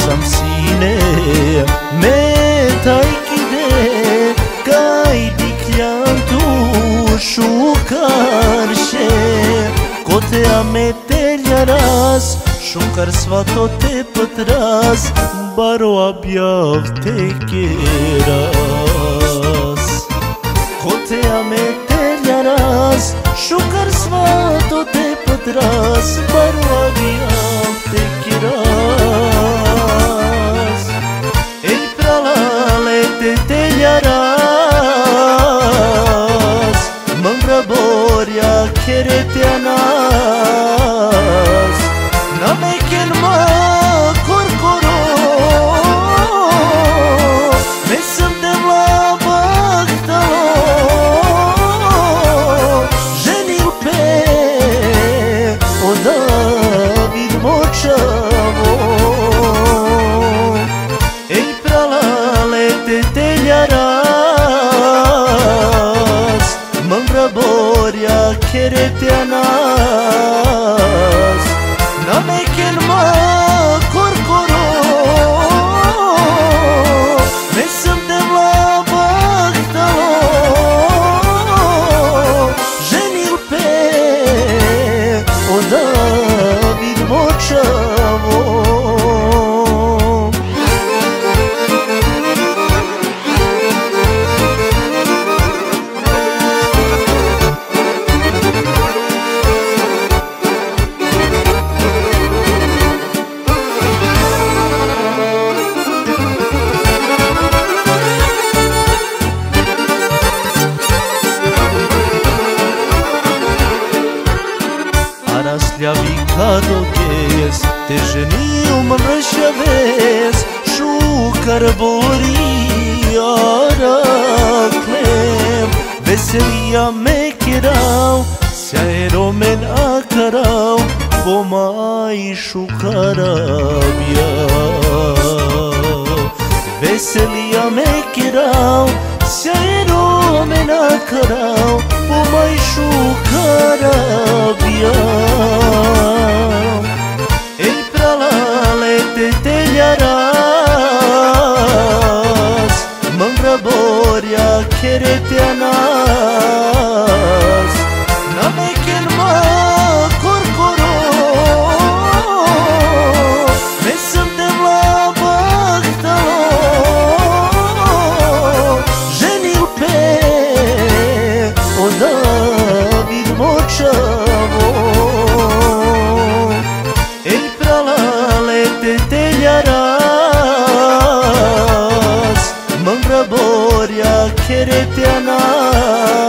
sam sine me tajkide kaj dikjan tu shukarshe kotea me teljaras Shukar svato te pëtras baro abjav te keras kotea me teljaras Shukar svato te pëtras baro abjav te keras El pralale te teljaras Mëngra borja kere te anas Na me ken ma korkoro Me sëm të vla bëktalo Zhenil pe O David Močavo Ej pralale te teljaras Mëngra borja kere te anas Na me ken ma korkoro Me sëm të vla bëktalo Zhenil pe O David Močavo Sljavi kado ges Te ženiu më mrëshjaves Shukar bori araklem Veselia me kirau Sja eromen akarau Po mai shukar abjav Veselia me kirau Sja eromen akarau Po mai shukar abjav El pralale te teljaras Mëngra borja kere te anas Na me ken ma korkoro Me sëm të vla bëktalo Zhenil pe O David Močavo El pralale te teljaras Mëngra borja kere te anas